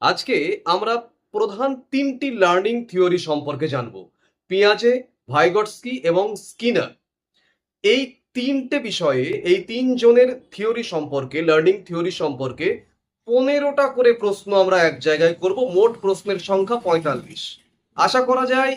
আজকে আমরা প্রধান তিনটি লার্নিং থিওরি সম্পর্কে জানব। পিয়াজে, ভাইগটস্কি এবং স্কিনার। এই তিনটে বিষয়ে এই তিনজনের থিওরি সম্পর্কে, লার্নিং থিওরি সম্পর্কে 15টা করে প্রশ্ন আমরা এক জায়গায় করব। মোট প্রশ্নের সংখ্যা 45। আশা করা যায়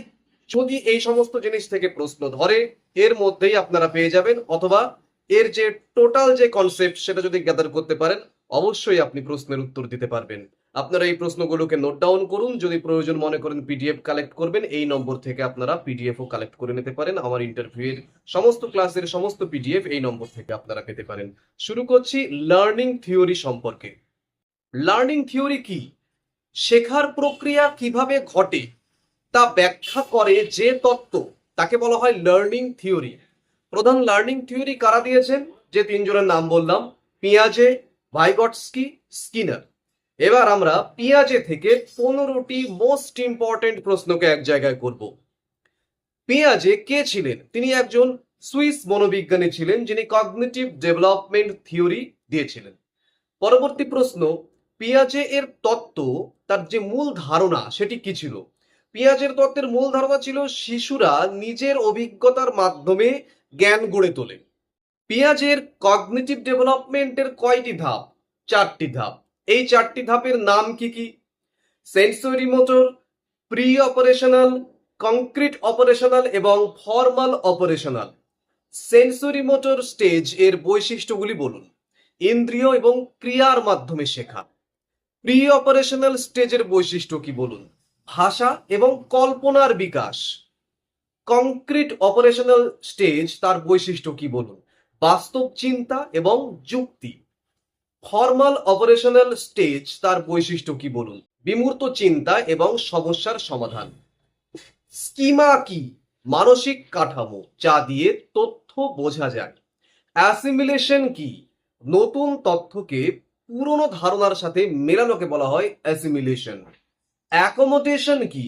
যদি এই সমস্ত জিনিস থেকে প্রশ্ন ধরে এর মধ্যেই আপনারা পেয়ে যাবেন, অথবা এর যে টোটাল যে কনসেপ্ট সেটা যদি গ্যাদার করতে পারেন অবশ্যই আপনি প্রশ্নের উত্তর দিতে পারবেন। আপনারা এই প্রশ্নগুলোকে নোট ডাউন করুন, যদি প্রয়োজন মনে করেন পিডিএফ কালেক্ট করবেন, এই নম্বর থেকে আপনারা পিডিএফও কালেক্ট করে নিতে পারেন। আমার ইন্টারভিউয়ের সমস্ত ক্লাসের সমস্ত পিডিএফ এই নম্বর থেকে আপনারা পেতে পারেন। শুরু করছি লার্নিং থিওরি সম্পর্কে। লার্নিং থিওরি কি? শেখার প্রক্রিয়া কিভাবে ঘটে তা ব্যাখ্যা করে যে তত্ত্ব তাকে বলা হয় লার্নিং থিওরি। প্রধান লার্নিং থিওরি কারা দিয়েছেন? যে তিনজনের নাম বললাম, পিয়াজে, ভাইগটস্কি, স্কিনার। এবার আমরা পিয়াজে থেকে 15টি মোস্ট ইম্পর্টেন্ট প্রশ্নকে এক জায়গায় করব। পিয়াজে কে ছিলেন? তিনি একজন সুইস মনোবিজ্ঞানী ছিলেন যিনি কগনিটিভ ডেভেলপমেন্ট থিওরি দিয়েছিলেন। পরবর্তী প্রশ্ন, পিয়াজে এর তত্ত্ব, তার যে মূল ধারণা সেটি কি ছিল? পিয়াজের তত্ত্বের মূল ধারণা ছিল শিশুরা নিজের অভিজ্ঞতার মাধ্যমে জ্ঞান গড়ে তোলে। পিয়াজের কগনিটিভ ডেভেলপমেন্টের কয়টি ধাপ? 4টি ধাপ। এই 4টি ধাপের নাম কি কি? Sensory motor, pre operational, concrete operational এবং formal operational. Sensory motor stage এর বৈশিষ্ট্যগুলি বলুন। ইন্দ্রিয় এবং ক্রিয়ার মাধ্যমে শেখা। প্রি অপারেশনাল স্টেজের বৈশিষ্ট্য কি বলুন? ভাষা এবং কল্পনার বিকাশ। কংক্রিট অপারেশনাল স্টেজ, তার বৈশিষ্ট্য কি বলুন? বাস্তব চিন্তা এবং যুক্তি। ফর্মাল অপারেশনাল স্টেজ, তার বৈশিষ্ট্য কি বলুন? বিমূর্ত চিন্তা এবং সমস্যার সমাধান। স্কিমা কি? মানসিক কাঠামো যা দিয়ে তথ্য বোঝা যায়। অ্যাসিমিলেশন কি? নতুন তথ্যকে পুরনো ধারণার সাথে মেলানোকে বলা হয় অ্যাসিমিলেশন। অ্যাকোমোডেশন কি?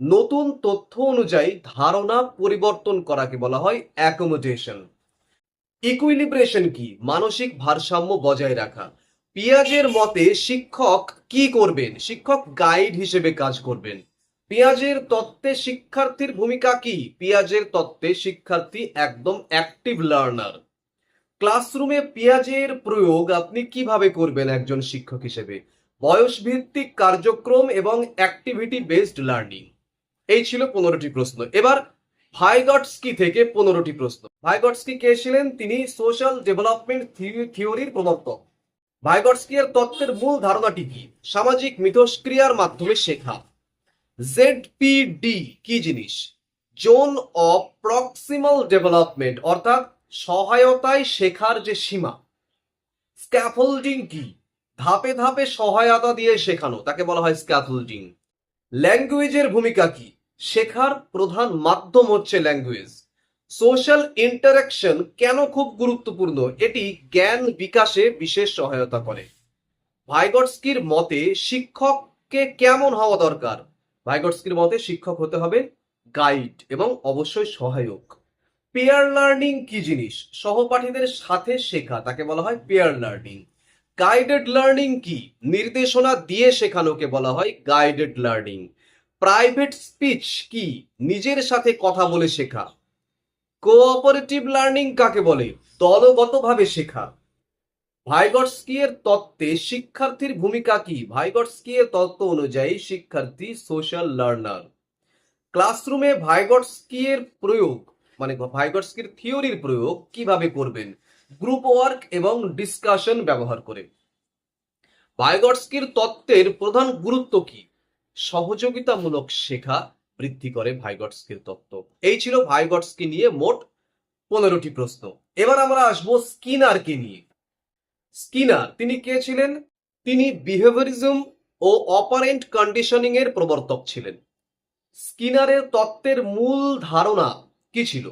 নতুন তথ্য অনুযায়ী ধারণা পরিবর্তন করাকে বলা হয় অ্যাকোমোডেশন। ইকুইলিব্রেশন কি? মানসিক ভারসাম্য বজায় রাখা। পিয়াজের মতে শিক্ষক কি করবেন? শিক্ষক গাইড হিসেবে কাজ করবেন। পিয়াজের তত্ত্বে শিক্ষার্থীর ভূমিকা কি? পিয়াজের তত্ত্বে শিক্ষার্থী একদম অ্যাক্টিভ লার্নার। ক্লাসরুমে পিয়াজের প্রয়োগ আপনি কিভাবে করবেন একজন শিক্ষক হিসেবে? বয়স ভিত্তিক কার্যক্রম এবং অ্যাক্টিভিটি বেসড লার্নিং। এই ছিল 15টি প্রশ্ন। এবার ভাইগটস্কি থেকে 15টি প্রশ্ন। ভাইগটস্কি কে ছিলেন? তিনি সোশ্যাল ডেভেলপমেন্ট থিওরির প্রবর্তক। ভাইগটস্কি এর তত্ত্বের মূল ধারণাটি কি? সামাজিক মিথস্ক্রিয়ার মাধ্যমে শেখা। জেডপিডি কি জিনিস? জোন অফ প্রক্সিমাল ডেভেলপমেন্ট, অর্থাৎ সহায়তায় শেখার যে সীমা। স্ক্যাফোল্ডিং কি? ধাপে ধাপে সহায়তা দিয়ে শেখানো, তাকে বলা হয় স্ক্যাফোল্ডিং। ল্যাঙ্গুয়েজের ভূমিকা কি? শেখার প্রধান মাধ্যম হচ্ছে ল্যাঙ্গুয়েজ। সোশ্যাল ইন্টারাকশন কেন খুব গুরুত্বপূর্ণ? এটি জ্ঞান বিকাশে বিশেষ সহায়তা করে। ভাইগটস্কির মতে শিক্ষককে কেমন হওয়া দরকার? ভাইগটস্কির মতে শিক্ষক হতে হবে গাইড এবং অবশ্যই সহায়ক। পেয়ার লার্নিং কি জিনিস? সহপাঠীদের সাথে শেখা, তাকে বলা হয় পেয়ার লার্নিং। গাইডেড লার্নিং কি? নির্দেশনা দিয়ে শেখানোকে বলা হয় গাইডেড লার্নিং। প্রাইভেট স্পিচ কি? নিজের সাথে কথা বলে শেখা। কোঅপারেটিভ লার্নিং কাকে বলে? দলগতভাবে শেখা। ভাইগটস্কি এর তত্ত্বে শিক্ষার্থীর ভূমিকা কি? ভাইগটস্কি এর তত্ত্ব অনুযায়ী শিক্ষার্থী সোশ্যাল লার্নার। ক্লাসরুমে ভাইগটস্কি এর প্রয়োগ, মানে ভাইগটস্কির থিওরির প্রয়োগ কিভাবে করবেন? গ্রুপ ওয়ার্ক এবং ডিসকাশন ব্যবহার করে। ভাইগটস্কির তত্ত্বের প্রধান গুরুত্ব কি? সহযোগিতামূলক শেখা বৃদ্ধি করে ভাইগটস্কির তত্ত্ব। এই ছিল ভাইগটস্কি নিয়ে মোট 15টি প্রশ্ন। এবার আমরা আসবো স্কিনারকে নিয়ে। স্কিনার তিনি কে ছিলেন? তিনি বিহেভিয়ারিজম ও অপারেন্ট কন্ডিশনিং এর প্রবর্তক ছিলেন। স্কিনারের তত্ত্বের মূল ধারণা কি ছিল?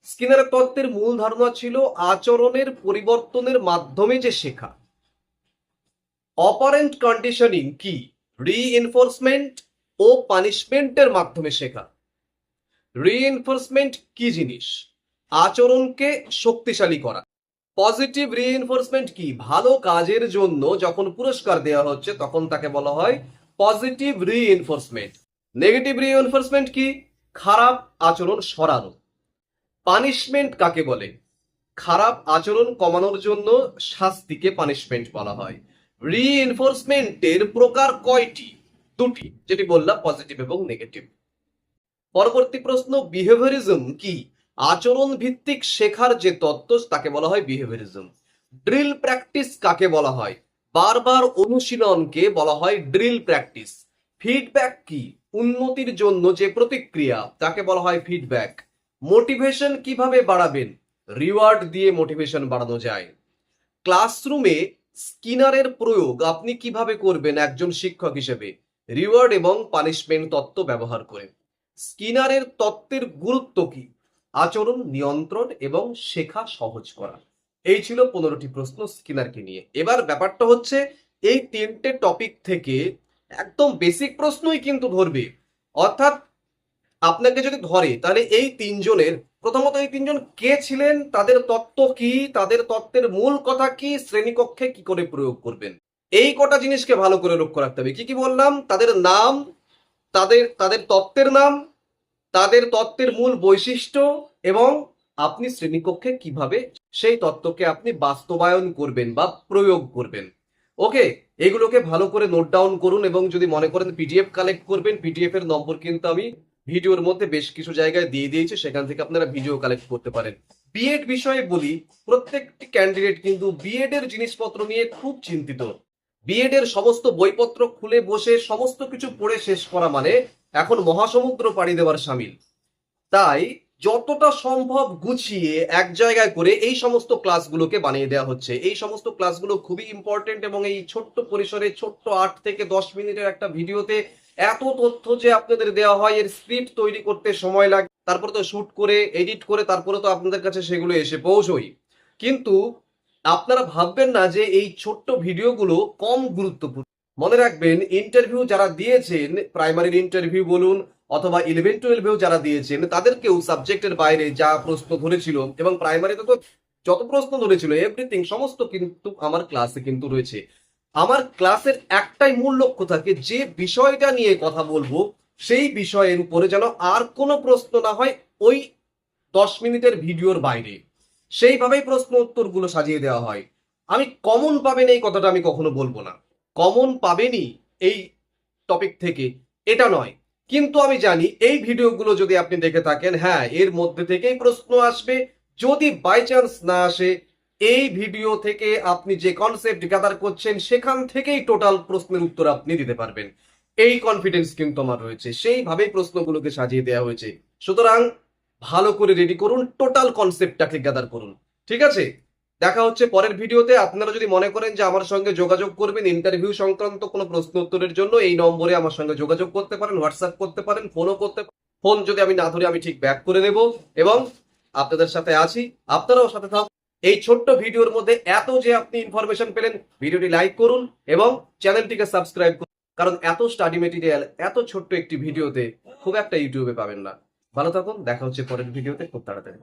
স্কিনারের তত্ত্বের মূল ধারণা ছিল আচরণের পরিবর্তনের মাধ্যমে যে শেখা। অপারেন্ট কন্ডিশনিং কি? রিইনফোর্সমেন্ট ও পানিশমেন্টের মাধ্যমে শেখা। রিইনফোর্সমেন্ট কি জিনিস? আচরণকে শক্তিশালী করা। পজিটিভ রিইনফোর্সমেন্ট কি? ভালো কাজের জন্য যখন পুরস্কার দেওয়া হচ্ছে তখন তাকে বলা হয় পজিটিভ রিইনফোর্সমেন্ট। নেগেটিভ রিইনফোর্সমেন্ট কি? খারাপ আচরণ সরানো। পানিশমেন্ট কাকে বলে? খারাপ আচরণ কমানোর জন্য শাস্তিকে পানিশমেন্ট বলা হয়। রিইনফোর্সমেন্টের প্রকার কয়টি? দুটি, যেটি বললাম পজিটিভ এবং নেগেটিভ। পরবর্তী প্রশ্ন, বিহেভিয়ারিজম কি? আচরণ ভিত্তিক শেখার যে তত্ত্ব তাকে বলা হয় বিহেভিয়ারিজম। ড্রিল প্র্যাকটিস কাকে বলা হয়? বারবার অনুশীলনকে বলা হয় ড্রিল প্র্যাকটিস। ফিডব্যাক কি? উন্নতির জন্য যে প্রতিক্রিয়া তাকে বলা হয় ফিডব্যাক। মোটিভেশন কিভাবে বাড়াবেন? রিওয়ার্ড দিয়ে মোটিভেশন বাড়ানো যায়। ক্লাসরুমে স্কিনারের প্রয়োগ আপনি কিভাবে করবেন একজন শিক্ষক হিসেবে? রিওয়ার্ড এবং পানিশমেন্ট তত্ত্ব ব্যবহার করে। স্কিনারের তত্ত্বের গুরুত্ব কি? আচরণ নিয়ন্ত্রণ এবং শেখা সহজ করা। এই ছিল 15টি প্রশ্ন স্কিনারকে নিয়ে। এবার ব্যাপারটা হচ্ছে এই তিনটে টপিক থেকে একদম বেসিক প্রশ্নই কিন্তু ধরবে। অর্থাৎ আপনাকে যদি ধরে তাহলে এই তিনজনের, প্রথমত এই তিনজন কে ছিলেন, তাদের তত্ত্ব কি, তাদের তত্ত্বের মূল কথা কি, শ্রেণীকক্ষে কি করে প্রয়োগ করবেন, এই কটা জিনিসকে ভালো করে লক্ষ্য রাখতে হবে। কি কি বললাম? তাদের নাম, তাদের তত্ত্বের নাম, তাদের তত্ত্বের মূল বৈশিষ্ট্য এবং আপনি শ্রেণীকক্ষে কিভাবে সেই তত্ত্বকে আপনি বাস্তবায়ন করবেন বা প্রয়োগ করবেন। ওকে, এগুলোকে ভালো করে নোট ডাউন করুন এবং যদি মনে করেন পিডিএফ কালেক্ট করবেন, পিডিএফ এর নম্বর কিন্তু আমি ভিডিওর মধ্যে বেশ কিছু জায়গায় দিয়ে দিয়েছি, সেখান থেকে আপনারা ভিডিও কালেক্ট করতে পারেন। বিএড বিষয়ে বলি, প্রত্যেকটি ক্যান্ডিডেট কিন্তু বিএড এর জিনিসপত্র নিয়ে খুব চিন্তিত। বিএড এর সমস্ত বইপত্র খুলে বসে সমস্ত কিছু পড়ে শেষ করা মানে এখন মহাসমুদ্র পাড়ি দেওয়ার শামিল। তাই যতটা সম্ভব গুছিয়ে এক জায়গায় করে এই সমস্ত ক্লাসগুলোকে বানিয়ে দেওয়া হচ্ছে। এই সমস্ত ক্লাসগুলো খুবই ইম্পর্টেন্ট এবং এই ছোট্ট পরিসরে ছোট্ট 8 থেকে 10 মিনিটের একটা ভিডিওতে এত তথ্য যে আপনাদের দেওয়া হয়, এর স্ক্রিপ্ট তৈরি করতে সময় লাগে, তারপরে তো শুট করে এডিট করে তারপরে তো আপনাদের কাছে সেগুলো এসে পৌঁছই। কিন্তু আপনারা ভাববেন না যে এই ছোট্ট ভিডিওগুলো কম গুরুত্বপূর্ণ। মনে রাখবেন, ইন্টারভিউ যারা দিয়েছেন, প্রাইমারির ইন্টারভিউ বলুন অথবা 11-12 যারা দিয়েছেন, তাদেরকেও সাবজেক্টের বাইরে যা প্রশ্ন ধরেছিল এবং প্রাইমারিতে তো যত প্রশ্ন ধরেছিল এভরিথিং সমস্ত কিন্তু আমার ক্লাসে কিন্তু রয়েছে। আমার ক্লাসের একটাই মূল লক্ষ্য থাকে, যে বিষয়টা নিয়ে কথা বলবো সেই বিষয়ের উপরে যেন আর কোনো প্রশ্ন না হয় ওই 10 মিনিটের ভিডিওর বাইরে। সেইভাবেই প্রশ্ন উত্তরগুলো সাজিয়ে দেওয়া হয়। আমি কমন পাবেন এই কথাটা আমি কখনো বলবো না, কমন পাবেনই এই টপিক থেকে এটা নয়, কিন্তু আমি জানি এই ভিডিওগুলো যদি আপনি দেখে থাকেন, হ্যাঁ এর মধ্যে থেকেই প্রশ্ন আসবে। যদি বাই চান্স না আসে, এই ভিডিও থেকে আপনি যে কনসেপ্ট গ্যাদার করছেন সেখান থেকেই টোটাল প্রশ্নের উত্তর আপনি দিতে পারবেন। এই কনফিডেন্স কিন্তু আমার রয়েছে, সেইভাবেই প্রশ্নগুলোকে সাজিয়ে দেওয়া হয়েছে। সুতরাং ভালো করে রেডি করুন, টোটাল কনসেপ্টটাকে গ্যাদার করুন। ঠিক আছে, দেখা হচ্ছে পরের ভিডিওতে। আপনারা যদি মনে করেন যে আমার সঙ্গে যোগাযোগ করবেন ইন্টারভিউ সংক্রান্ত কোনো প্রশ্ন উত্তরের জন্য, এই নম্বরে আমার সঙ্গে যোগাযোগ করতে পারেন, হোয়াটসঅ্যাপ করতে পারেন, ফোনও করতে পারেন। ফোন যদি আমি না ধরি আমি ঠিক ব্যাক করে নেব এবং আপনাদের সাথে আছি, আপনারাও সাথে থাকুন। এই ছোট্ট ভিডিওর মধ্যে এত যে আপনি ইনফরমেশন পেলেন, ভিডিওটি লাইক করুন এবং চ্যানেলটিকে সাবস্ক্রাইব করুন, কারণ এত স্টাডি মেটেরিয়াল এত ছোট্ট একটি ভিডিওতে খুব একটা ইউটিউবে পাবেন না। ভালো থাকুন, দেখা হচ্ছে পরের ভিডিওতে খুব তাড়াতাড়ি।